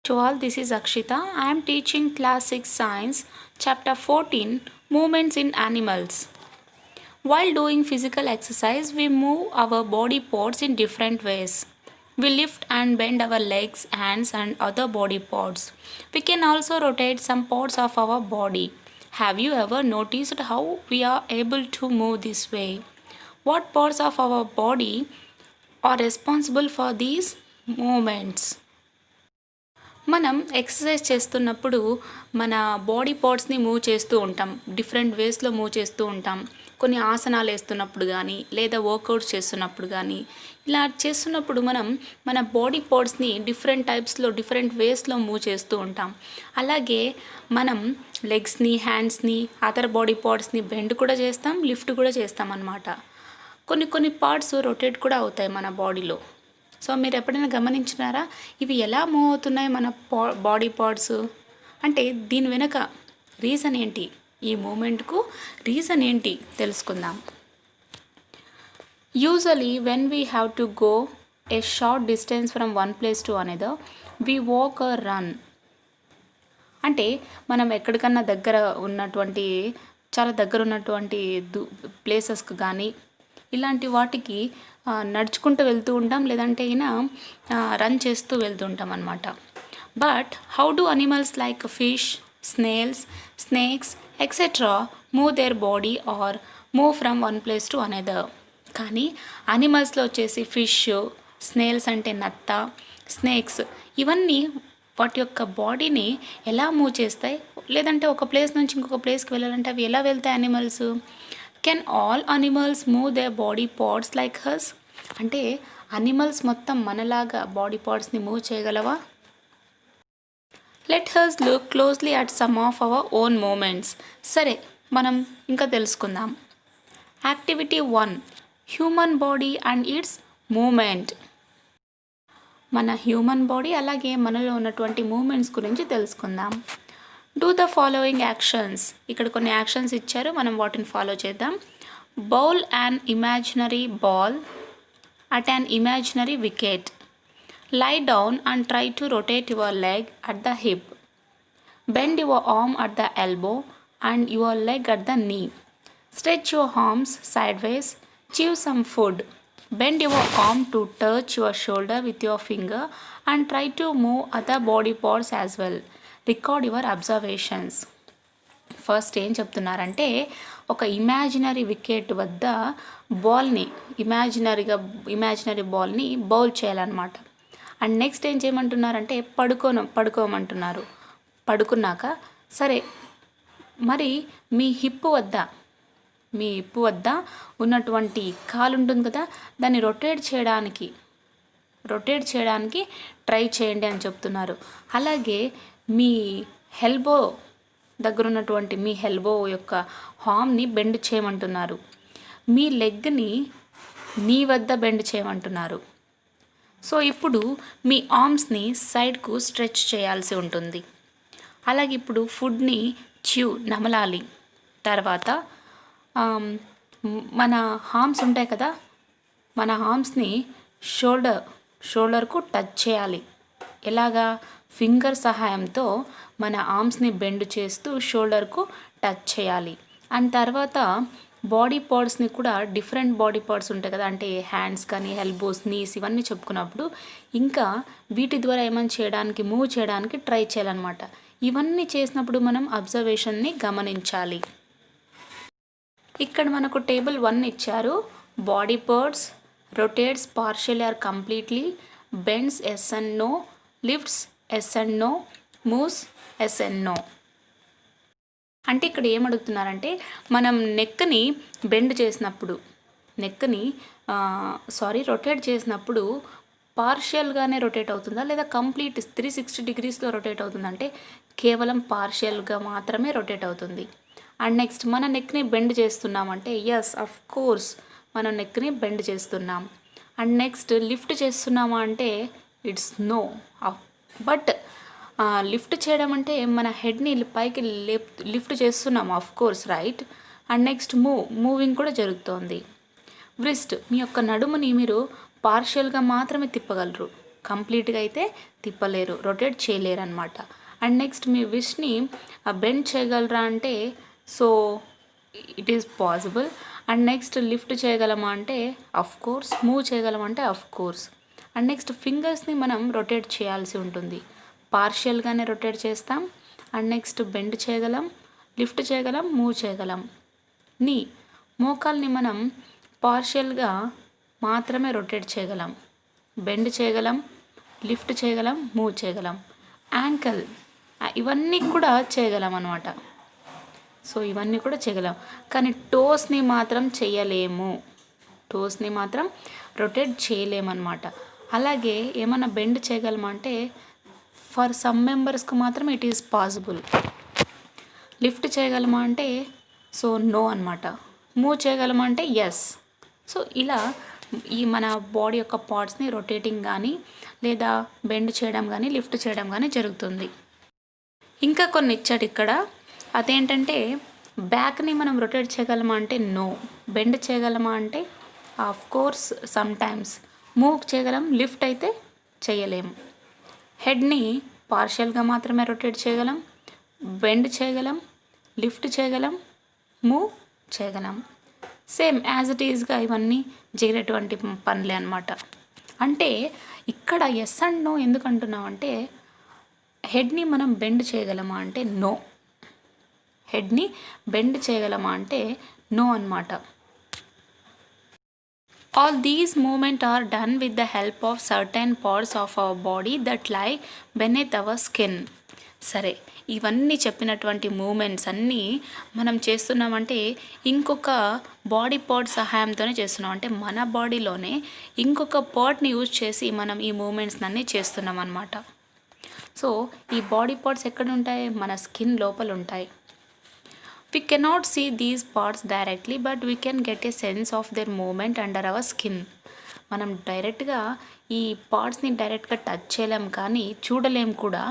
To all, this is Akshita. I am teaching Class 6 Science, Chapter 14 Movements in Animals. While doing physical exercise, we move our body parts in different ways. We lift and bend our legs, hands, and other body parts. We can also rotate some parts of our body. Have you ever noticed how we are able to move this way? What parts of our body are responsible for these movements? మనం exercise చేస్తున్నప్పుడు మన body పార్ట్స్ని move చేస్తూ ఉంటాం. Different వేస్లో move చేస్తూ ఉంటాం. కొన్ని ఆసనాలు వేస్తున్నప్పుడు కానీ లేదా వర్కౌట్స్ చేస్తున్నప్పుడు కానీ ఇలా చేస్తున్నప్పుడు మనం మన బాడీ పార్ట్స్ని డిఫరెంట్ టైప్స్లో డిఫరెంట్ వేస్లో మూవ్ చేస్తూ ఉంటాం. అలాగే మనం లెగ్స్ని, హ్యాండ్స్ని, అదర్ బాడీ పార్ట్స్ని బెండ్ కూడా చేస్తాం, లిఫ్ట్ కూడా చేస్తాం అన్నమాట. కొన్ని పార్ట్స్ రొటేట్ కూడా అవుతాయి మన బాడీలో. సో మీరు ఎప్పుడైనా గమనించినారా ఇవి ఎలా మూవ్ అవుతున్నాయి మన బాడీ పార్ట్స్ అంటే దీని వెనుక రీజన్ ఏంటి, ఈ మూమెంట్కు రీజన్ ఏంటి తెలుసుకుందాం. Usually when we have to go A short distance from one place to another we walk are run. అంటే మనం ఎక్కడికన్నా చాలా దగ్గర ఉన్నటువంటి ప్లేసెస్కి కానీ ఇలాంటి వాటికి నడుచుకుంటూ వెళ్తూ ఉంటాం, లేదంటే రన్ చేస్తూ వెళ్తూ ఉంటాం అన్నమాట. But how do animals like fish, snails, snakes etcetera move their body or move from one place to another? కానీ అనిమల్స్లో వచ్చేసి ఫిష్, స్నేల్స్ అంటే నత్త, స్నేక్స్ ఇవన్నీ వాటి యొక్క బాడీని ఎలా మూవ్ చేస్తాయి, లేదంటే ఒక ప్లేస్ నుంచి ఇంకొక ప్లేస్కి వెళ్ళాలంటే అవి ఎలా వెళ్తాయి animals? Can all animals move their body parts like us? అంటే అనిమల్స్ మొత్తం మనలాగా బాడీ పార్ట్స్ని మూవ్ చేయగలవా? Let us look closely at some of our own movements. సరే, మనం ఇంకా తెలుసుకుందాం. Activity 1, human body and its movement. మన హ్యూమన్ బాడీ అలాగే మనలో ఉన్నటువంటి మూమెంట్స్ గురించి తెలుసుకుందాం. Do the following actions. ఇక్కడ కొన్ని యాక్షన్స్ ఇచ్చారు, మనం వాటిని ఫాలో చేద్దాం. Bowl an imaginary ball at an imaginary wicket. Lie down and try to rotate your leg at the hip. Bend your arm at the elbow and your leg at the knee. Stretch your arms sideways. Chew some food. Bend your arm to touch your shoulder with your finger and try to move other body parts as well. Record your observations. First ఏం చెప్తున్నారంటే ఒక imaginary wicket వద్ద బాల్ని imaginary బాల్ని bowl చేయాలన్నమాట. And next ఏం చేయమంటున్నారంటే పడుకోమంటున్నారు. పడుకున్నాక సరే మరి మీ హిప్ వద్ద ఉన్నటువంటి కాలు ఉంటుంది కదా, దాన్ని రొటేట్ చేయడానికి ట్రై చేయండి అని చెప్తున్నారు. అలాగే మీ ఎల్బో దగ్గర ఉన్నటువంటి మీ ఎల్బో యొక్క హామ్ని బెండ్ చేయమంటున్నారు. మీ లెగ్ని నీ వద్ద బెండ్ చేయమంటున్నారు. సో ఇప్పుడు మీ ఆర్మ్స్ని సైడ్కు స్ట్రెచ్ చేయాల్సి ఉంటుంది. అలాగే ఇప్పుడు ఫుడ్ని నమలాలి. తర్వాత మన హార్మ్స్ ఉంటాయి కదా, మన హార్మ్స్ని షోల్డర్కు టచ్ చేయాలి. ఎలాగా? ఫింగర్ సహాయంతో మన ఆర్మ్స్ని బెండ్ చేస్తూ షోల్డర్కు టచ్ చేయాలి. అండ్ తర్వాత బాడీ పార్ట్స్ని కూడా డిఫరెంట్ బాడీ పార్ట్స్ ఉంటాయి కదా, అంటే హ్యాండ్స్ కానీ ఎల్బోస్, నీస్ ఇవన్నీ చెప్పుకున్నప్పుడు ఇంకా వీటి ద్వారా మూవ్ చేయడానికి ట్రై చేయాలన్నమాట. ఇవన్నీ చేసినప్పుడు మనం అబ్జర్వేషన్ని గమనించాలి. ఇక్కడ మనకు టేబుల్ 1 ఇచ్చారు. Body parts, rotates partial or completely, bends yes and no, lifts yes and no, moves yes and no. అంటే ఇక్కడ ఏమడుగుతున్నారంటే మనం నెక్ని బెండ్ చేసినప్పుడు రొటేట్ చేసినప్పుడు పార్షియల్గానే రొటేట్ అవుతుందా లేదా కంప్లీట్ 360 డిగ్రీస్లో రొటేట్ అవుతుందంటే కేవలం పార్షియల్గా మాత్రమే రొటేట్ అవుతుంది. అండ్ నెక్స్ట్ మన నెక్ని బెండ్ చేస్తున్నామంటే ఎస్ అఫ్ కోర్స్ మనం నెక్ని బెండ్ చేస్తున్నాం. అండ్ నెక్స్ట్ లిఫ్ట్ చేస్తున్నామా అంటే ఇట్స్ నో. బట్ లిఫ్ట్ చేయడం అంటే మన హెడ్ని పైకి లిఫ్ట్ చేస్తున్నాము, of course right. And next moving కూడా జరుగుతోంది. వ్రిస్ట్, మీ యొక్క నడుముని మీరు పార్షియల్గా మాత్రమే తిప్పగలరు, కంప్లీట్గా అయితే తిప్పలేరు, రొటేట్ చేయలేరు అనమాట. అండ్ నెక్స్ట్ మీ విష్ని బెండ్ చేయగలరా అంటే so it is possible. And next lift చేయగలమా అంటే అఫ్ కోర్స్, మూవ్ చేయగలమంటే అఫ్ కోర్స్. అండ్ నెక్స్ట్ ఫింగర్స్ని మనం రొటేట్ చేయాల్సి ఉంటుంది, పార్షియల్గానే రొటేట్ చేస్తాం. అండ్ నెక్స్ట్ బెండ్ చేయగలం, లిఫ్ట్ చేయగలం, మూవ్ చేయగలం. మోకాల్ని మనం పార్షియల్గా మాత్రమే రొటేట్ చేయగలం, బెండ్ చేయగలం, లిఫ్ట్ చేయగలం, మూవ్ చేయగలం. యాంకల్ ఇవన్నీ కూడా చేయగలం అనమాట. సో ఇవన్నీ కూడా చేయగలం, కానీ టోస్ని మాత్రం చేయలేము, టోస్ని మాత్రం రొటేట్ చేయలేమన్నమాట. అలాగే ఏమైనా బెండ్ చేయగలమంటే ఫర్ సమ్ మెంబర్స్కి మాత్రం ఇట్ ఈస్ పాసిబుల్. లిఫ్ట్ చేయగలమా అంటే సో నో అనమాట. మూవ్ చేయగలమా అంటే ఎస్. సో ఇలా ఈ మన బాడీ యొక్క పార్ట్స్ని రొటేటింగ్ కానీ లేదా బెండ్ చేయడం కానీ లిఫ్ట్ చేయడం కానీ జరుగుతుంది. ఇంకా కొన్ని ఇచ్చాడు ఇక్కడ, అదేంటంటే బ్యాక్ని మనం రొటేట్ చేయగలమా అంటే నో. బెండ్ చేయగలమా అంటే of course some times. Move చేయగలం, లిఫ్ట్ అయితే చేయలేము. హెడ్ని పార్షియల్గా మాత్రమే రొటేట్ చేయగలం, బెండ్ చేయగలం, లిఫ్ట్ చేయగలం, మూవ్ చేయగలం. సేమ్ యాజ్ ఇట్ ఈజ్గా ఇవన్నీ జరిగేటువంటి పనులే అనమాట. అంటే ఇక్కడ ఎస్ అండ్ నో ఎందుకు అంటున్నాం అంటే హెడ్ని మనం బెండ్ చేయగలమా అంటే నో, హెడ్ని బెండ్ చేయగలమా అంటే నో అనమాట. All these movement are done with the help of certain parts of our body that lie beneath our skin. సరే, ఇవన్నీ చెప్పినటువంటి మూమెంట్స్ అన్నీ మనం చేస్తున్నామంటే ఇంకొక బాడీ పార్ట్ సహాయంతోనే చేస్తున్నాం. అంటే మన బాడీలోనే ఇంకొక పార్ట్ని యూజ్ చేసి మనం ఈ మూమెంట్స్ అన్నీ చేస్తున్నాం అన్నమాట. సో ఈ బాడీ పార్ట్స్ ఎక్కడ ఉంటాయి? మన స్కిన్ లోపల ఉంటాయి. We cannot see these parts directly, but we can get a sense of their movement under our skin. మనం డైరెక్ట్గా ఈ పార్ట్స్ని డైరెక్ట్గా టచ్ చేయలేం కానీ చూడలేం కూడా,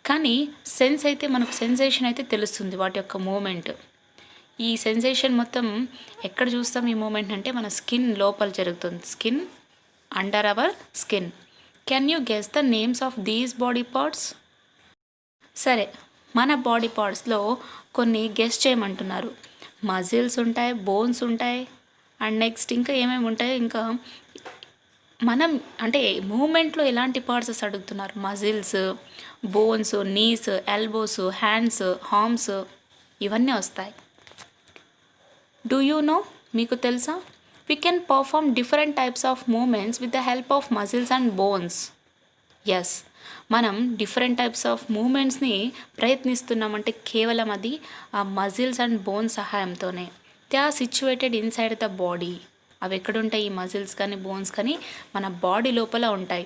కానీ సెన్స్ అయితే మనకు సెన్సేషన్ అయితే తెలుస్తుంది వాటి యొక్క మూమెంట్. ఈ సెన్సేషన్ మొత్తం ఎక్కడ చూస్తాం ఈ మూమెంట్ అంటే మన స్కిన్ లోపల జరుగుతుంది, skin under our skin. Can you guess the names of these body parts? సరే, మన బాడీ పార్ట్స్లో కొన్ని గెస్ చేయమంటున్నారు. మజిల్స్ ఉంటాయి, బోన్స్ ఉంటాయి, అండ్ నెక్స్ట్ ఇంకా ఏమేమి ఉంటాయి, ఇంకా మనం అంటే మూమెంట్లో ఎలాంటి పార్ట్స్ అడుగుతున్నారు? Muscles, bones, knees, elbows, hands, arms ఇవన్నీ వస్తాయి. Do you know? మీకు తెలుసా? We can perform different types of movements with the help of muscles and bones. Yes, మనం డిఫరెంట్ టైప్స్ ఆఫ్ మూమెంట్స్ని ప్రయత్నిస్తున్నామంటే కేవలం అది ఆ మజిల్స్ అండ్ బోన్స్ సహాయంతోనే. They are situated inside the body. అవి ఎక్కడుంటాయి? ఈ మజిల్స్ కానీ బోన్స్ కానీ మన బాడీ లోపల ఉంటాయి.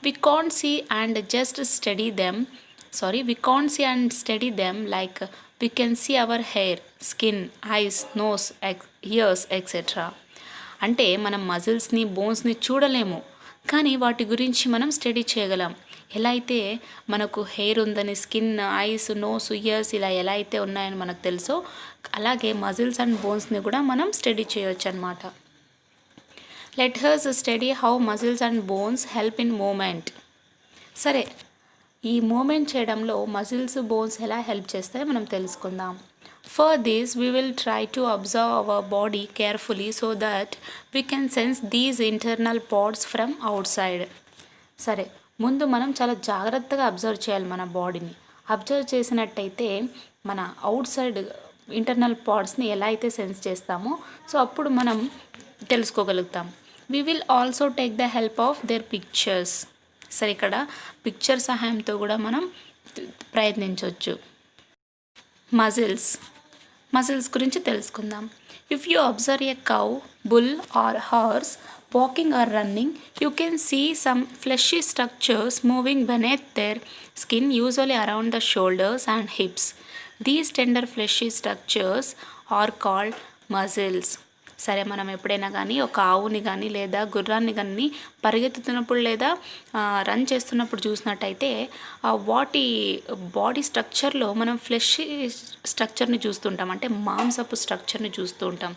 We can't see and just study them, we can't see and study them like we can see our hair, skin, eyes, nose, ears etcetera. అంటే మనం మజిల్స్ని బోన్స్ని చూడలేము, కానీ వాటి గురించి మనం స్టడీ చేయగలం. ఎలా అయితే మనకు హెయిర్ ఉందని, స్కిన్, ఐస్, నోస్, ఇయర్స్ ఇలా ఎలా అయితే ఉన్నాయని మనకు తెలుసో అలాగే మజిల్స్ అండ్ బోన్స్ని కూడా మనం స్టడీ చేయవచ్చు అనమాట. Let us study how muscles and bones help in movement. సరే, ఈ మూమెంట్ చేయడంలో మజిల్స్, బోన్స్ ఎలా హెల్ప్ చేస్తాయో మనం తెలుసుకుందాం. For this, we will try to observe our body carefully so that we can sense these internal parts from outside. సరే, ముందు మనం చాలా జాగ్రత్తగా అబ్జర్వ్ చేయాలి మన బాడీని. అబ్జర్వ్ చేసినట్టయితే మన అవుట్ సైడ్ ఇంటర్నల్ పార్ట్స్ని ఎలా అయితే సెన్స్ చేస్తామో సో అప్పుడు మనం తెలుసుకోగలుగుతాం. We will also take the help of their pictures. సరే, ఇక్కడ పిక్చర్ సహాయంతో కూడా మనం ప్రయత్నించవచ్చు. మజిల్స్ గురించి తెలుసుకుందాం. If you observe a cow, bull or horse walking or running, you can see some fleshy structures moving beneath their skin, usually around the shoulders and hips. These tender fleshy structures are called muscles. సరే, మనం ఎప్పుడైనా కానీ ఒక ఆవుని కానీ లేదా గుర్రాన్ని కానీ పరిగెత్తుతున్నప్పుడు లేదా రన్ చేస్తున్నప్పుడు చూసినట్టయితే వాటి బాడీ స్ట్రక్చర్లో మనం ఫ్లెష్ స్ట్రక్చర్ని చూస్తుంటాం, అంటే మాంసపు స్ట్రక్చర్ని చూస్తూ ఉంటాం.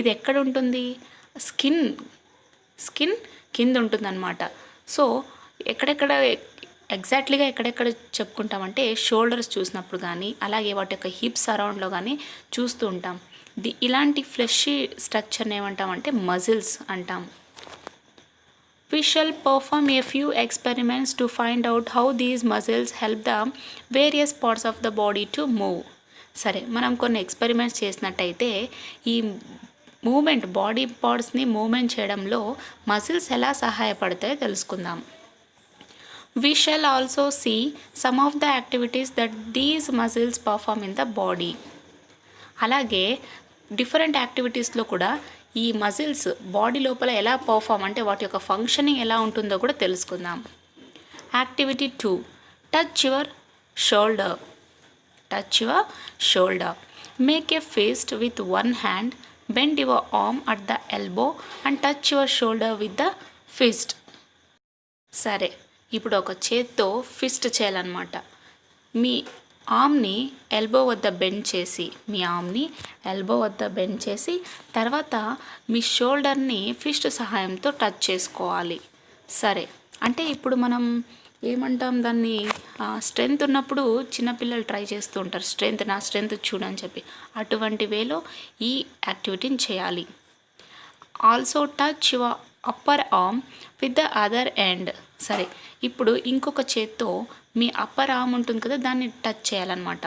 ఇది ఎక్కడ ఉంటుంది? స్కిన్ కింద ఉంటుందన్నమాట. సో ఎక్కడెక్కడ ఎగ్జాక్ట్లీగా ఎక్కడెక్కడ చెప్పుకుంటామంటే షోల్డర్స్ చూసినప్పుడు కానీ అలాగే వాటి యొక్క హిప్స్ అరౌండ్లో కానీ చూస్తూ ఉంటాం. ఇలాంటి ఫ్లెషీ స్ట్రక్చర్ని ఏమంటామంటే మజిల్స్ అంటాం. We shall perform a few experiments to find out how these muscles help the various parts of the body to move. సరే, మనం కొన్ని ఎక్స్పెరిమెంట్స్ చేసినట్టయితే ఈ మూమెంట్ బాడీ పార్ట్స్ని మూమెంట్ చేయడంలో మజిల్స్ ఎలా సహాయపడతాయో తెలుసుకుందాం. We shall also see some of the activities that these muscles perform in the body. అలాగే different యాక్టివిటీస్లో కూడా ఈ మజిల్స్ బాడీ లోపల ఎలా పర్ఫామ్ అంటే వాటి యొక్క ఫంక్షనింగ్ ఎలా ఉంటుందో కూడా తెలుసుకుందాం. Activity 2, touch your shoulder. Touch your shoulder. Make a fist with one hand, bend your arm at the elbow and touch your shoulder with the fist. సరే, ఇప్పుడు ఒక చేత్తో ఫిస్ట్ చేయాలన్నమాట. మీ ఆర్మ్ని ఎల్బో వద్ద బెండ్ చేసి తర్వాత మీ షోల్డర్ని ఫిస్ట్ సహాయంతో టచ్ చేసుకోవాలి. సరే, అంటే ఇప్పుడు మనం ఏమంటాం దాన్ని, స్ట్రెంగ్త్ ఉన్నప్పుడు చిన్నపిల్లలు ట్రై చేస్తూ ఉంటారు, నా స్ట్రెంగ్త్ చూడని చెప్పి. అటువంటి వేలో ఈ యాక్టివిటీని చేయాలి. Also touch your upper arm with the other end. సరే, ఇప్పుడు ఇంకొక చేత్తో మీ అప్పర్ ఆర్మ్ ఉంటుంది కదా, దాన్ని టచ్ చేయాలన్నమాట.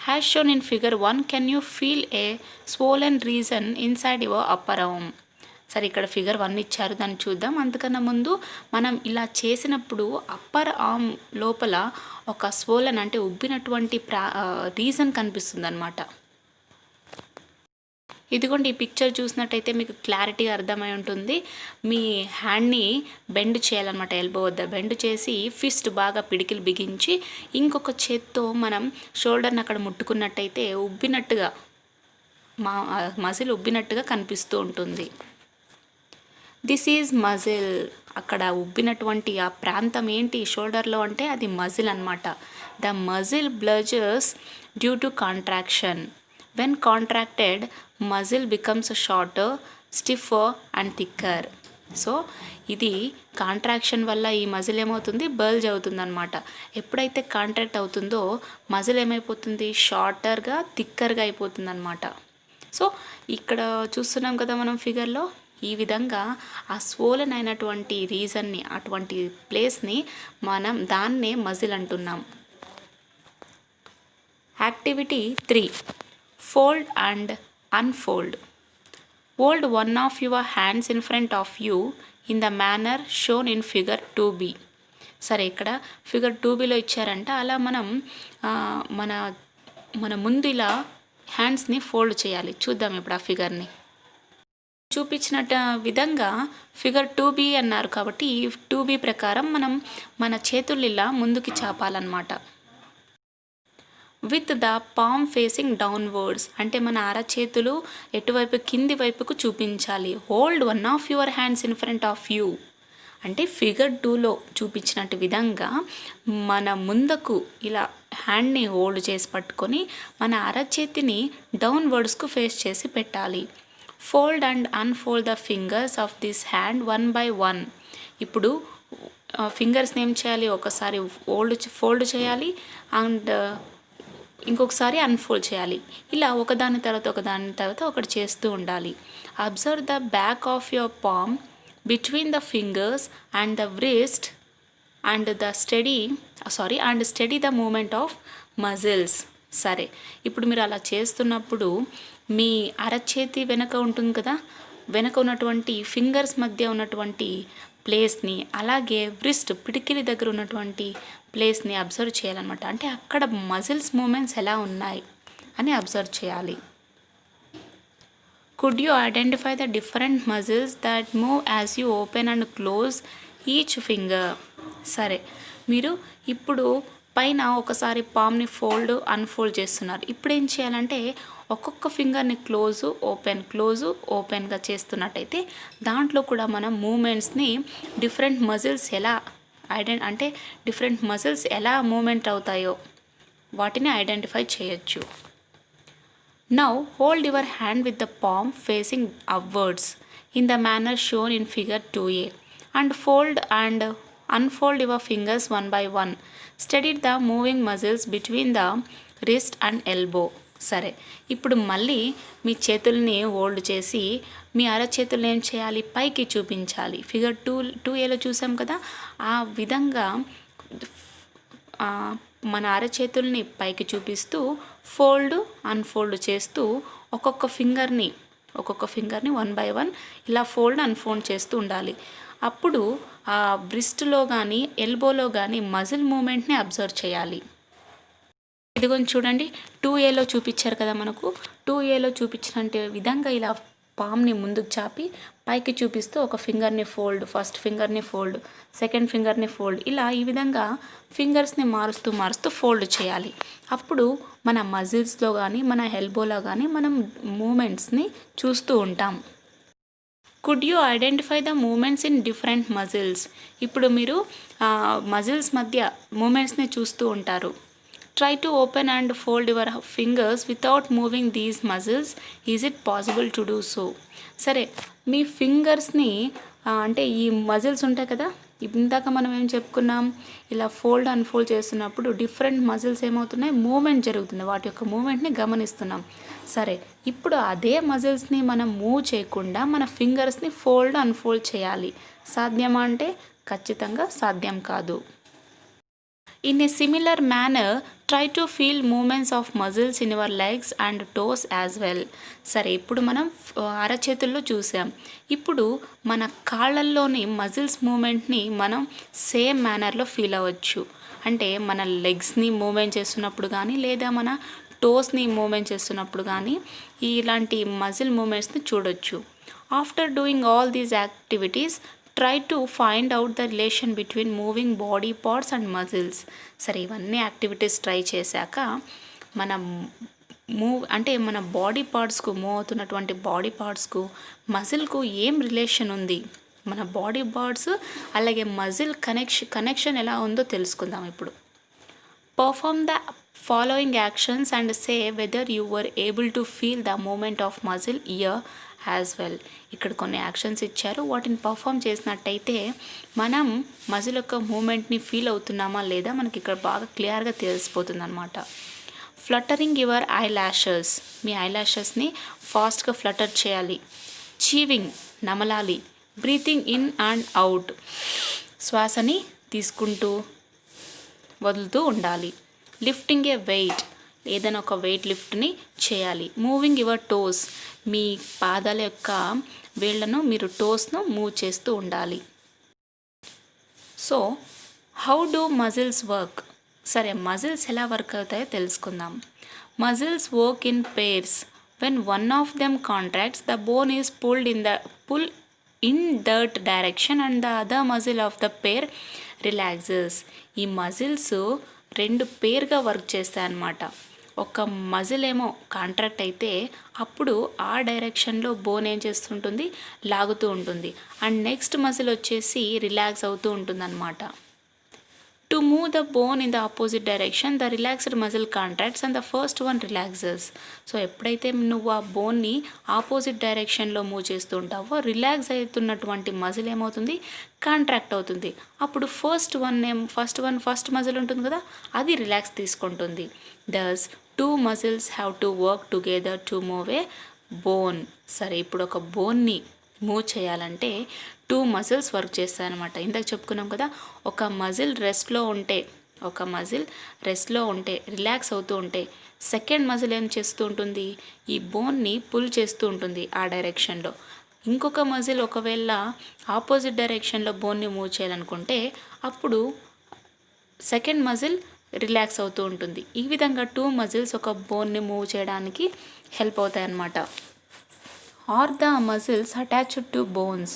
Has shown in figure 1, can you feel A swollen reason inside your upper arm. సరే, ఇక్కడ ఫిగర్ 1 ఇచ్చారు, దాన్ని చూద్దాం. అంతకన్నా ముందు మనం ఇలా చేసినప్పుడు అప్పర్ ఆర్మ్ లోపల ఒక స్వోలెన్ అంటే ఉబ్బినటువంటి రీజన్ కనిపిస్తుంది అన్నమాట. ఇదిగోండి, ఈ పిక్చర్ చూసినట్టయితే మీకు క్లారిటీగా అర్థమై ఉంటుంది. మీ హ్యాండ్ని బెండ్ చేయాలన్నమాట, ఎల్బో వద్ద బెండ్ చేసి ఫిస్ట్ బాగా పిడికిలు బిగించి ఇంకొక చేత్తో మనం షోల్డర్ని అక్కడ ముట్టుకున్నట్టయితే ఉబ్బినట్టుగా మజిల్ ఉబ్బినట్టుగా కనిపిస్తూ ఉంటుంది. This is muscle. అక్కడ ఉబ్బినటువంటి ఆ ప్రాంతం ఏంటి షోల్డర్లో అంటే అది మజిల్ అన్నమాట. The muscle bulges due to contraction. When contracted, muscle becomes shorter, stiffer and thicker. So ఇది కాంట్రాక్షన్ వల్ల ఈ మజిల్ ఏమవుతుంది, బల్జ్ అవుతుంది అనమాట. ఎప్పుడైతే కాంట్రాక్ట్ అవుతుందో మజిల్ ఏమైపోతుంది, షార్టర్గా థిక్కర్గా అయిపోతుంది అనమాట. సో ఇక్కడ చూస్తున్నాం కదా మనం ఫిగర్లో, ఈ విధంగా ఆ స్వోలెన్ అయినటువంటి రీజన్ని, అటువంటి ప్లేస్ని మనం దాన్నే మజిల్ అంటున్నాం. Activity 3, fold and unfold. Hold one of your hands in front of you in the manner shown in figure 2b. సరే, ఇక్కడ ఫిగర్ 2bలో ఇచ్చారంట. అలా మనం మన ముందు ఇలా హ్యాండ్స్ని ఫోల్డ్ చేయాలి. చూద్దాం ఇప్పుడు ఆ ఫిగర్ని. చూపించినట్టు విధంగా ఫిగర్ 2b అన్నారు కాబట్టి ఈ 2b ప్రకారం మనం మన చేతులు ఇలా ముందుకి చాపాలన్నమాట. With the palm facing downwards అంటే మన అరచేతులు ఎటువైపు, కింది వైపుకు చూపించాలి. Hold one of your hands in front of you అంటే ఫిగర్ 2లో చూపించినట్టు విధంగా మన ముందుకు ఇలా హ్యాండ్ని హోల్డ్ చేసి పట్టుకొని మన అరచేతిని డౌన్వర్డ్స్కు ఫేస్ చేసి పెట్టాలి. Fold and unfold the fingers of this hand 1 by 1. ఇప్పుడు ఫింగర్స్ని ఏం చేయాలి, ఒకసారి ఫోల్డ్ చేయాలి అండ్ ఇంకొకసారి అన్ఫోల్డ్ చేయాలి. ఇలా ఒకదాని తర్వాత ఒకటి చేస్తూ ఉండాలి. Observe the back of your palm between the fingers and the wrist and study the movement of muscles. సరే, ఇప్పుడు మీరు అలా చేస్తున్నప్పుడు మీ అరచేతి వెనక ఉంటుంది కదా, వెనక ఉన్నటువంటి ఫింగర్స్ మధ్య ఉన్నటువంటి ప్లేస్ని అలాగే వ్రిస్ట్ పిడికిలి దగ్గర ఉన్నటువంటి ప్లేస్ని అబ్జర్వ్ చేయాలన్నమాట. అంటే అక్కడ మజిల్స్ మూమెంట్స్ ఎలా ఉన్నాయి అని అబ్జర్వ్ చేయాలి. Could you identify the different muscles that move as you open and close each finger. సరే, మీరు ఇప్పుడు పైన ఒకసారి పామ్ని అన్ఫోల్డ్ చేస్తున్నారు. ఇప్పుడు ఏం చేయాలంటే ఒక్కొక్క ఫింగర్ని ఓపెన్గా చేస్తున్నట్టయితే దాంట్లో కూడా మనం మూమెంట్స్ని డిఫరెంట్ మజిల్స్ ఎలా మూమెంట్ అవుతాయో వాటిని ఐడెంటిఫై చేయొచ్చు. Now hold your hand with the palm facing upwards in the manner shown in figure 2a and fold and unfold your fingers one by one. Steady the moving muscles between the wrist and elbow. సరే, ఇప్పుడు మళ్ళీ మీ చేతుల్ని hold చేసి మీ అరచేతులు ఏం చేయాలి, పైకి చూపించాలి. ఫిగర్ 2Aలో చూసాం కదా, ఆ విధంగా మన అరచేతుల్ని పైకి చూపిస్తూ ఫోల్డ్ అన్ఫోల్డ్ చేస్తూ ఒక్కొక్క ఫింగర్ని 1 by 1 ఇలా ఫోల్డ్ అన్ఫోల్డ్ చేస్తూ ఉండాలి. అప్పుడు ఆ బ్రిస్ట్లో కానీ ఎల్బోలో కానీ మజిల్ మూమెంట్ని అబ్జర్వ్ చేయాలి. ఇదిగోని చూడండి, 2Aలో చూపించారు కదా మనకు. 2Aలో చూపించిన విధంగా ఇలా పామ్ని ముందుకు చాపి పైకి చూపిస్తూ ఒక ఫింగర్ని ఫోల్డ్, ఫస్ట్ ఫింగర్ని ఫోల్డ్, సెకండ్ ఫింగర్ని ఫోల్డ్, ఇలా ఈ విధంగా ఫింగర్స్ని మారుస్తూ ఫోల్డ్ చేయాలి. అప్పుడు మన మజిల్స్లో కానీ మన ఎల్బోలో కానీ మనం మూమెంట్స్ని చూస్తూ ఉంటాం. Could you identify the movements in different muscles? ఇప్పుడు మీరు మజిల్స్ మధ్య మూమెంట్స్ని చూస్తూ ఉంటారు. Try to open and fold your fingers without moving these muscles. Is it possible to do so? సరే, మీ ఫింగర్స్ని అంటే ఈ మజిల్స్ ఉంటాయి కదా, ఇందాక మనం ఏం చెప్పుకున్నాం, ఇలా ఫోల్డ్ అన్ఫోల్డ్ చేస్తున్నప్పుడు డిఫరెంట్ మజిల్స్ ఏమవుతున్నాయి, మూమెంట్ జరుగుతుంది, వాటి యొక్క మూమెంట్ని గమనిస్తున్నాం. సరే, ఇప్పుడు అదే మజిల్స్ని మనం మూవ్ చేయకుండా మన ఫింగర్స్ని ఫోల్డ్ అన్ఫోల్డ్ చేయాలి. సాధ్యమా అంటే ఖచ్చితంగా సాధ్యం కాదు. In a similar manner, try to feel movements of muscles in your legs and toes as well. సరే, ఇప్పుడు మనం అరచేతుల్లో చూసాం. ఇప్పుడు మన కాళ్ళల్లోని మజిల్స్ మూమెంట్ని మనం సేమ్ మేనర్లో ఫీల్ అవ్వచ్చు. అంటే మన లెగ్స్ని మూమెంట్ చేస్తున్నప్పుడు కానీ లేదా మన టోస్ని మూమెంట్ చేస్తున్నప్పుడు కానీ ఇలాంటి మజిల్ మూమెంట్స్ని చూడొచ్చు. After doing all these activities, try to find out the relation between moving body parts and muscles. సరే, ఇవన్నీ యాక్టివిటీస్ ట్రై చేశాక మన మన బాడీ పార్ట్స్కు మూవ్ అవుతున్నటువంటి బాడీ పార్ట్స్కు మజిల్కు ఏం రిలేషన్ ఉంది, మన బాడీ పార్ట్స్ అలాగే మజిల్ కనెక్షన్ ఎలా ఉందో తెలుసుకుందాం ఇప్పుడు. Perform the following actions and say whether you were able to feel the movement of muscle here as well. ఇక్కడ కొన్ని యాక్షన్స్ ఇచ్చారు, వాటిని పర్ఫామ్ చేసినట్టయితే మనం మజిల్ యొక్క మూమెంట్ని ఫీల్ అవుతున్నామా లేదా మనకి ఇక్కడ బాగా క్లియర్గా తెలిసిపోతుంది అనమాట. ఫ్లటరింగ్ యువర్ ఐ ల్యాషెస్, మీ ఐ ల్యాషెస్ని ఫాస్ట్గా ఫ్లటర్ చేయాలి. చీవింగ్, నమలాలి. బ్రీతింగ్ ఇన్ అండ్ అవుట్, శ్వాసని తీసుకుంటూ వదులుతూ ఉండాలి. లిఫ్టింగ్ ఏ వెయిట్, ఏదైనా ఒక వెయిట్ లిఫ్ట్ని చేయాలి. మూవింగ్ యువర్ టోస్, మీ పాదాల యొక్క వేళ్లను మీరు టోస్ను మూవ్ చేస్తూ ఉండాలి. So how do muscles work? సరే, మజిల్స్ ఎలా వర్క్ అవుతాయో తెలుసుకుందాం. Muscles work in pairs. When one of them contracts, the bone is pull in that direction and the other muscle of the pair relaxes. ఈ muscles రెండు పేర్గా work చేస్తాయి అన్నమాట. ఒక మజిల్ ఏమో కాంట్రాక్ట్ అయితే అప్పుడు ఆ డైరెక్షన్లో బోన్ ఏం చేస్తుంటుంది, లాగుతూ ఉంటుంది. అండ్ నెక్స్ట్ మజిల్ వచ్చేసి రిలాక్స్ అవుతూ ఉంటుంది అన్నమాట. To move the bone in the opposite direction, the relaxed muscle contracts and the first one relaxes. So ఎప్పుడైతే నువ్వు ఆ బోన్ని ఆపోజిట్ డైరెక్షన్లో మూవ్ చేస్తూ ఉంటావో రిలాక్స్ అవుతున్నటువంటి మజిల్ ఏమవుతుంది, కాంట్రాక్ట్ అవుతుంది. అప్పుడు ఫస్ట్ మజిల్ ఉంటుంది కదా, అది రిలాక్స్ తీసుకుంటుంది. Thus two muscles have to work together to move a bone. సరే, ఇప్పుడు ఒక బోన్ని మూవ్ చేయాలంటే టూ మజిల్స్ వర్క్ చేస్తాయన్నమాట. ఇందాక చెప్పుకున్నాం కదా, ఒక మజిల్ రెస్ట్లో ఉంటే రిలాక్స్ అవుతూ ఉంటే సెకండ్ మజిల్ ఏం చేస్తూ ఉంటుంది, ఈ బోన్ని పుల్ చేస్తూ ఉంటుంది ఆ డైరెక్షన్లో. ఇంకొక మజిల్ ఒకవేళ ఆపోజిట్ డైరెక్షన్లో బోన్ని మూవ్ చేయాలనుకుంటే అప్పుడు సెకండ్ మజిల్ రిలాక్స్ అవుతూ ఉంటుంది. ఈ విధంగా టూ మజిల్స్ ఒక బోన్ని మూవ్ చేయడానికి హెల్ప్ అవుతాయి అన్నమాట. Are the muscles attached to bones.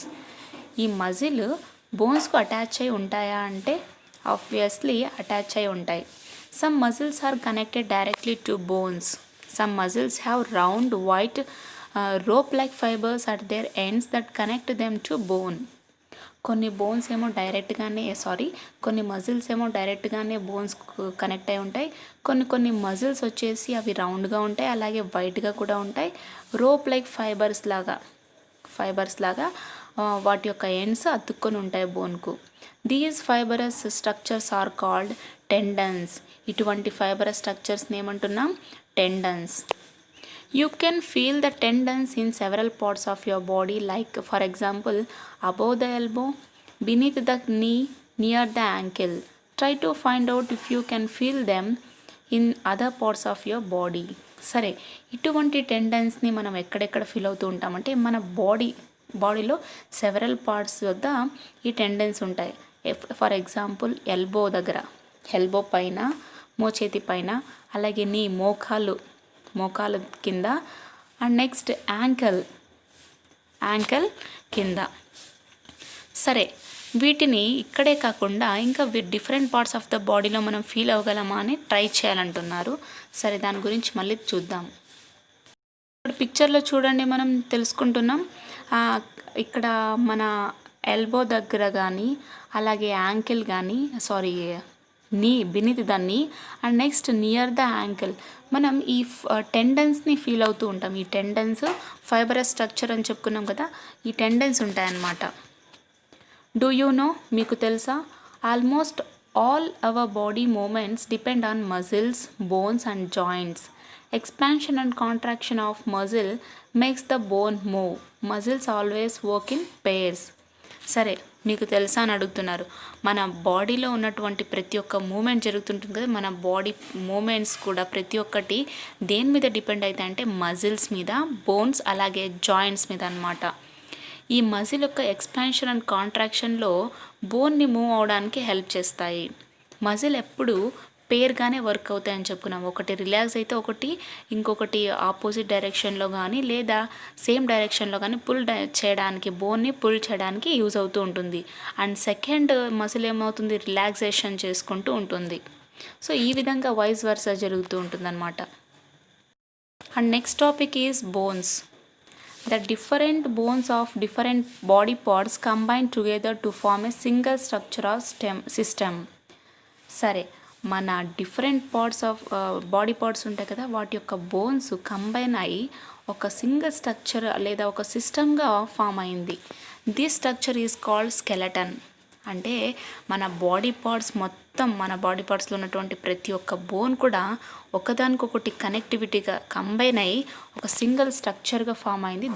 ఈ మజిల్ బోన్స్కు అటాచ్ అయి ఉంటాయా అంటే ఆబ్వియస్లీ అటాచ్ అయి ఉంటాయి. Some muscles are connected directly to bones. Some muscles have round white rope like fibres at their ends that connect them to bone. కొన్ని muscles ఏమో డైరెక్ట్గానే బోన్స్ కనెక్ట్ అయి ఉంటాయి. కొన్ని మజిల్స్ వచ్చేసి అవి రౌండ్గా ఉంటాయి, అలాగే వైట్గా కూడా ఉంటాయి. రోప్ లైక్ ఫైబర్స్ లాగా వాటి యొక్క ఎండ్స్ అతుక్కొని ఉంటాయి బోన్కు. These fibrous structures are called tendons. ఇటువంటి ఫైబరస్ స్ట్రక్చర్స్ని ఏమంటున్నాం? Tendons. You can feel the tendons in several parts of your body, like for example above the elbow, beneath the knee, near the ankle. Try to find out if you can feel them in other parts of your body. సరే, ఇటువంటి టెండన్స్ని మనం ఎక్కడెక్కడ feel అవుతూ ఉంటామంటే మన బాడీలో several parts వద్ద ఈ tendons ఉంటాయి. ఫర్ ఎగ్జాంపుల్ ఎల్బో దగ్గర, ఎల్బో పైన, మోచేతి పైన, అలాగే నీ మోకాలు కింద, అండ్ నెక్స్ట్ యాంకల్ కింద. సరే, వీటిని ఇక్కడే కాకుండా ఇంకా డిఫరెంట్ పార్ట్స్ ఆఫ్ ద బాడీలో మనం ఫీల్ అవ్వగలమా అని ట్రై చేయాలంటున్నారు. సరే, దాని గురించి మళ్ళీ చూద్దాం. ఇప్పుడు పిక్చర్లో చూడండి, మనం తెలుసుకుంటున్నాం ఇక్కడ మన ఎల్బో దగ్గర కానీ, అలాగే యాంకిల్ కానీ, నీ బినిత్ ద నీ, and next near the ankle మనం ఈ టెండన్స్ని ఫీల్ అవుతూ ఉంటాం. ఈ టెండన్స్ ఫైబరస్ స్ట్రక్చర్ అని చెప్పుకున్నాం కదా, ఈ టెండన్స్ ఉంటాయన్నమాట. డూ యూ నో, మీకు తెలుసా? Almost all our body movements depend on muscles, bones and joints. Expansion and contraction of muscle makes the bone move. Muscles always work in pairs. సరే, మీకు తెలుసా అని అడుగుతున్నారు. మన బాడీలో ఉన్నటువంటి ప్రతి ఒక్క మూమెంట్ జరుగుతుంటుంది కదా, మన బాడీ మూమెంట్స్ కూడా ప్రతి ఒక్కటి దేని మీద డిపెండ్ అవుతాయి అంటే మజిల్స్ మీద, బోన్స్ అలాగే జాయింట్స్ మీద అన్నమాట. ఈ మజిల్ యొక్క ఎక్స్పాన్షన్ అండ్ కాంట్రాక్షన్లో బోన్ని మూవ్ అవడానికి హెల్ప్ చేస్తాయి. మజిల్ ఎప్పుడు పేర్గానే వర్క్ అవుతాయని చెప్పుకున్నాం. ఒకటి రిలాక్స్ అయితే ఇంకొకటి ఆపోజిట్ డైరెక్షన్లో కానీ లేదా సేమ్ డైరెక్షన్లో కానీ చేయడానికి, బోన్ని పుల్ చేయడానికి యూజ్ అవుతూ ఉంటుంది. అండ్ సెకండ్ మజిల్ ఏమవుతుంది, రిలాక్సేషన్ చేసుకుంటూ ఉంటుంది. సో ఈ విధంగా వైస్ వర్సా జరుగుతూ ఉంటుందన్నమాట. And next topic is bones. The different bones of different body parts combine together to form a single structural system. సరే, మన different parts of body parts ఉంటాయి కదా, వాటి యొక్క బోన్స్ కంబైన్ అయ్యి ఒక సింగిల్ స్ట్రక్చర్ లేదా ఒక సిస్టమ్గా ఫామ్ అయింది. This structure is called skeleton. అంటే మన బాడీ పార్ట్స్లో ఉన్నటువంటి ప్రతి ఒక్క బోన్ కూడా ఒకదానికొకటి కనెక్టివిటీగా కంబైన్ అయ్యి ఒక సింగిల్ స్ట్రక్చర్గా ఫామ్ అయింది.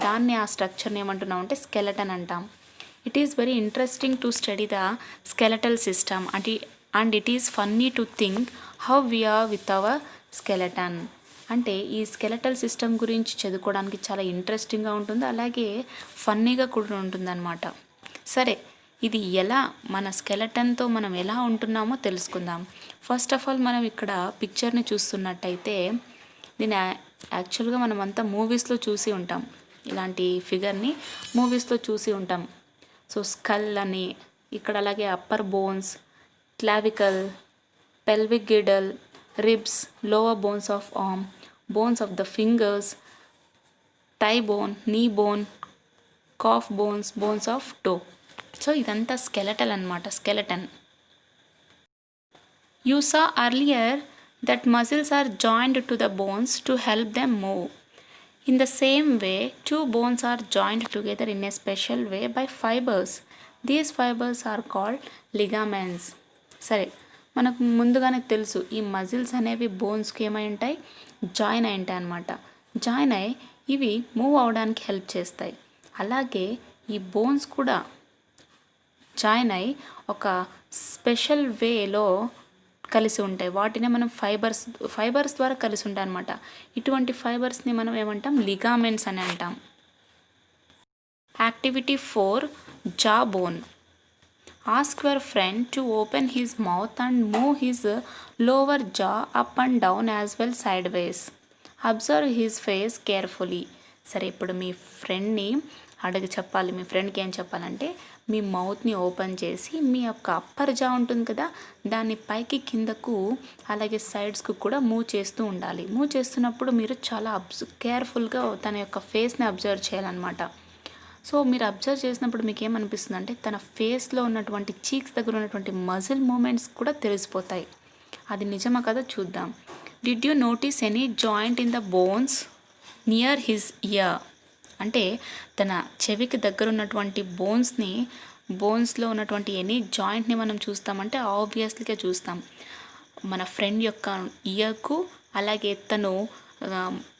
ఆ స్ట్రక్చర్ని ఏమంటున్నాం అంటే స్కెలటన్ అంటాం. It is very interesting to study the skeletal system and it is funny to think how we are with our skeleton. అంటే ఈ స్కెలటల్ సిస్టమ్ గురించి చదువుకోవడానికి చాలా ఇంట్రెస్టింగ్గా ఉంటుంది, అలాగే ఫన్నీగా కూడా ఉంటుందన్నమాట. సరే, ఇది మన స్కెలటన్తో మనం ఎలా ఉంటున్నామో తెలుసుకుందాం. ఫస్ట్ ఆఫ్ ఆల్ మనం ఇక్కడ పిక్చర్ని చూస్తున్నట్టయితే దీన్ని యాక్చువల్గా మనం అంతా మూవీస్లో చూసి ఉంటాం. ఇలాంటి ఫిగర్ని మూవీస్లో చూసి ఉంటాం. సో స్కల్ అని ఇక్కడ, అలాగే upper bones, clavicle, pelvic girdle, ribs, lower bones of arm, bones of the fingers, thigh bone, knee bone, calf bones, bones of toe. So ఇదంతా స్కెలటల్ అన్నమాట, skeleton. You saw earlier that muscles are joined to the bones to help them move. In the same way, two bones are joined together in a special way by fibers. These fibers are called ligaments. సరే, మనకు ముందుగానే తెలుసు ఈ muscles అనేవి బోన్స్కి ఏమై ఉంటాయి, join అయి ఉంటాయి అన్నమాట. జాయిన్ అయ్యి ఇవి మూవ్ అవడానికి హెల్ప్ చేస్తాయి. అలాగే ఈ బోన్స్ కూడా జాయిన్ అయ్యి ఒక స్పెషల్ వేలో కలిసి ఉంటాయి. వాటినే మనం ఫైబర్స్ ద్వారా కలిసి ఉంటాయి అన్నమాట. ఇటువంటి ఫైబర్స్ని మనం ఏమంటాం, లిగామెంట్స్ అని అంటాం. యాక్టివిటీ 4, జా bone. Ask your friend to open his mouth and move his lower జా up and down as well side ways. Observe his face carefully. సరే, ఇప్పుడు మీ ఫ్రెండ్ని చెప్పాలి. మీ ఫ్రెండ్కి ఏం చెప్పాలంటే మీ మౌత్ని ఓపెన్ చేసి మీ యొక్క అప్పర్ జా ఉంటుంది కదా, దాన్ని పైకి కిందకు అలాగే సైడ్స్కు కూడా మూవ్ చేస్తూ ఉండాలి. మూవ్ చేస్తున్నప్పుడు మీరు చాలా కేర్ఫుల్గా తన యొక్క ఫేస్ని అబ్జర్వ్ చేయాలన్నమాట. సో మీరు అబ్జర్వ్ చేసినప్పుడు మీకు ఏమనిపిస్తుంది అంటే తన ఫేస్లో ఉన్నటువంటి చీక్స్ దగ్గర ఉన్నటువంటి మజిల్ మూమెంట్స్ కూడా తెలిసిపోతాయి. అది నిజమా కదా, చూద్దాం. Did you notice any joint in the bones near his year? అంటే తన చెవికి దగ్గర ఉన్నటువంటి బోన్స్ని బోన్స్లో ఉన్నటువంటి ఎనీ జాయింట్ని మనం చూస్తామంటే ఆబ్వియస్లీగా చూస్తాం. మన ఫ్రెండ్ యొక్క ఇయర్కు అలాగే తను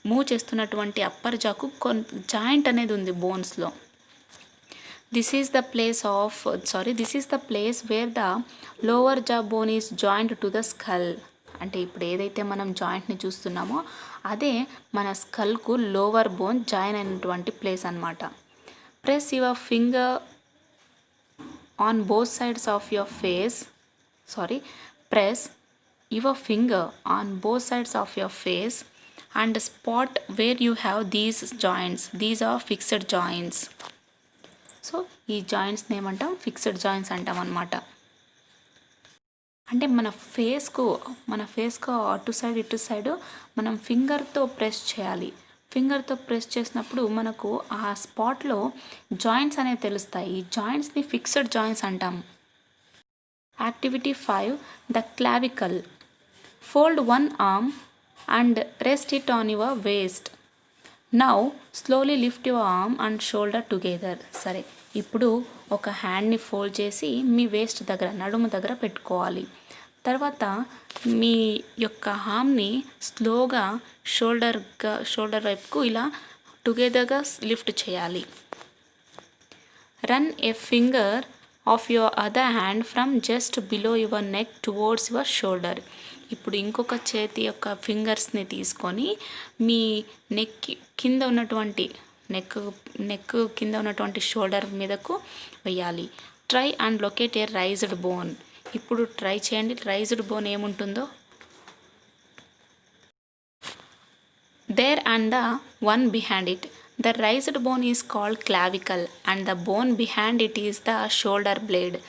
మూవ్ చేస్తున్నటువంటి అప్పర్ జాకు జాయింట్ అనేది ఉంది బోన్స్లో. This is the place where the lower jaw bone is joined to the skull. అంటే ఇప్పుడు ఏదైతే మనం జాయింట్ని చూస్తున్నామో అదే మన స్కల్కు లోవర్ బోన్ జాయిన్ అయినటువంటి ప్లేస్ అనమాట. Press your finger on both sides of your face press your finger on both sides of your face and spot where you have these joints. These are fixed joints. So ఈ జాయింట్స్ని ఏమంటాం? Fixed joints అంటాం అన్నమాట. అంటే మన ఫేస్కు అటు side ఇటు side మనం ఫింగర్తో ప్రెస్ చేయాలి. ఫింగర్తో ప్రెస్ చేసినప్పుడు మనకు ఆ స్పాట్లో జాయింట్స్ అనేవి తెలుస్తాయి. ఈ జాయింట్స్ని ఫిక్స్డ్ జాయింట్స్ అంటాం. Activity 5, the clavicle. Fold one arm and rest it on your waste. Now slowly lift your arm and shoulder together. సరే, ఇప్పుడు ఒక హ్యాండ్ని ఫోల్డ్ చేసి మీ వేస్ట్ దగ్గర, నడుము దగ్గర పెట్టుకోవాలి. తర్వాత మీ యొక్క ఆర్మ్ని స్లోగా షోల్డర్ వైపుకు ఇలా టుగెదర్గా లిఫ్ట్ చేయాలి. Run A finger of your other hand from just below your neck towards your shoulder. ఇప్పుడు ఇంకొక చేతి యొక్క ఫింగర్స్ని తీసుకొని మీ నెక్ కింద ఉన్నటువంటి నెక్ కింద ఉన్నటువంటి షోల్డర్ మీదకు వేయాలి. Try and locate a raised bone. ఇప్పుడు ట్రై చేయండి రైజ్డ్ బోన్ ఏముంటుందో. There and the one behind it. The raised bone is called clavicle and the bone behind it is the shoulder blade.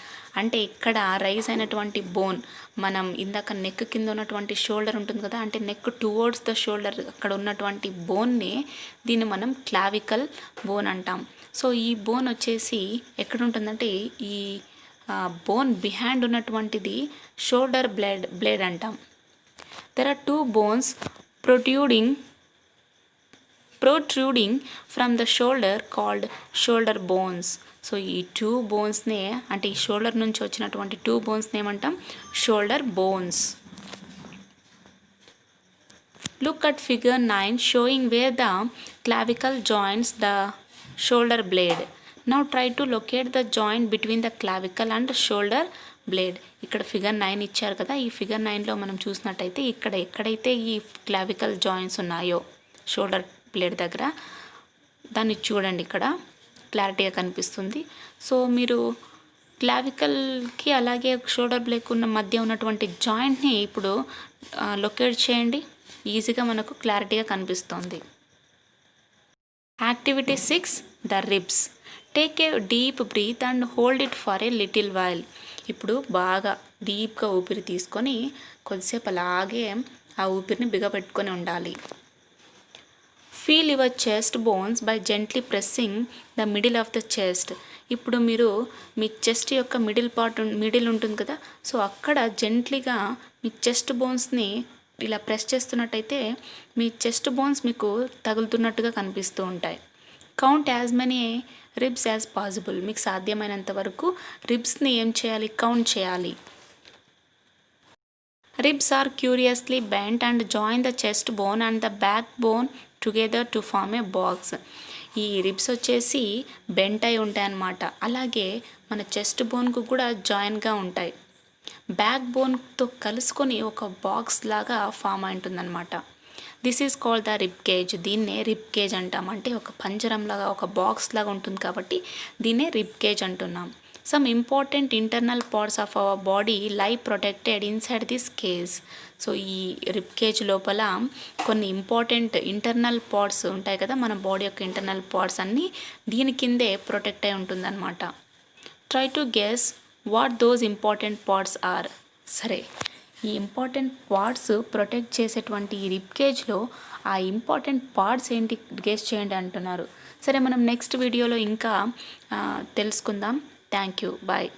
అంటే ఇక్కడ rise అయినటువంటి bone, మనం ఇందాక neck కింద ఉన్నటువంటి షోల్డర్ ఉంటుంది కదా, అంటే నెక్ టువర్డ్స్ ద షోల్డర్ అక్కడ ఉన్నటువంటి బోన్ని దీన్ని మనం క్లావికల్ బోన్ అంటాం. సో ఈ బోన్ వచ్చేసి ఎక్కడ ఉంటుందంటే ఈ బోన్ బిహైండ్ ఉన్నటువంటిది షోల్డర్ బ్లేడ్ అంటాం. There are 2 bones protruding from the shoulder called shoulder bones. So ఈ 2 బోన్స్నే, అంటే ఈ షోల్డర్ నుంచి వచ్చినటువంటి 2 బోన్స్ని ఏమంటాం? Shoulder bones. Look at figure 9 showing where the clavicle joints the shoulder blade. Now try to locate the joint between the clavicle and shoulder blade. ఇక్కడ figure 9 ఇచ్చారు కదా, ఈ ఫిగర్ 9లో మనం చూసినట్టయితే ఇక్కడ ఎక్కడైతే ఈ క్లావికల్ జాయింట్స్ ఉన్నాయో షోల్డర్ బ్లేడ్ దగ్గర, దాన్ని చూడండి, ఇక్కడ క్లారిటీగా కనిపిస్తుంది. సో మీరు క్లావికల్కి అలాగే షోల్డర్ బ్లేడ్కి ఉన్న మధ్య ఉన్నటువంటి జాయింట్ని ఇప్పుడు లొకేట్ చేయండి. ఈజీగా మనకు క్లారిటీగా కనిపిస్తుంది. Activity 6, the ribs. Take a deep breath and hold it for a little while. ఇప్పుడు బాగా డీప్గా ఊపిరి తీసుకొని కొద్దిసేపు అలాగే ఆ ఊపిరిని బిగపెట్టుకొని ఉండాలి. Feel your chest bones by gently pressing the middle of the chest. ఇప్పుడు మీరు మీ చెస్ట్ యొక్క మిడిల్ ఉంటుంది కదా, సో అక్కడ జెంట్లీగా మీ చెస్ట్ బోన్స్ని ఇలా ప్రెస్ చేస్తున్నట్టయితే మీ చెస్ట్ బోన్స్ మీకు తగులుతున్నట్టుగా కనిపిస్తూ ఉంటాయి. Count as many ribs as possible. మీకు సాధ్యమైనంత వరకు రిబ్స్ని ఏం చేయాలి? కౌంట్ చేయాలి. Ribs are curiously bent and join the chest bone and the back bone together to form a box. ఈ రిబ్స్ వచ్చేసి బెంట్ అయి ఉంటాయి అన్నమాట. అలాగే మన చెస్ట్ బోన్కు కూడా జాయిన్గా ఉంటాయి. బ్యాక్ బోన్తో కలుసుకొని ఒక బాక్స్ లాగా ఫామ్ అయి ఉంటుందన్నమాట. This is called the rib cage. దీన్నే రిబ్ కేజ్ అంటాం. అంటే ఒక పంజరంలాగా, ఒక బాక్స్ లాగా ఉంటుంది కాబట్టి దీన్నే రిబ్ కేజ్ అంటున్నాం. Some important internal parts of our body lie protected inside this cage. So ఈ రిబ్ కేజ్ లోపల కొన్ని ఇంపార్టెంట్ ఇంటర్నల్ పార్ట్స్ ఉంటాయి కదా, మన బాడీ యొక్క ఇంటర్నల్ పార్ట్స్ అన్నీ దీని కిందే ప్రొటెక్ట్ అయి ఉంటుందన్నమాట. Try to guess what those important parts are. సరే, ఈ ఇంపార్టెంట్ పార్ట్స్ ప్రొటెక్ట్ చేసేటువంటి ఈ రిబ్ కేజ్లో ఆ ఇంపార్టెంట్ పార్ట్స్ ఏంటి గెస్ చేయండి అంటున్నారు. సరే, మనం నెక్స్ట్ వీడియోలో ఇంకా తెలుసుకుందాం. Thank you. బాయ్.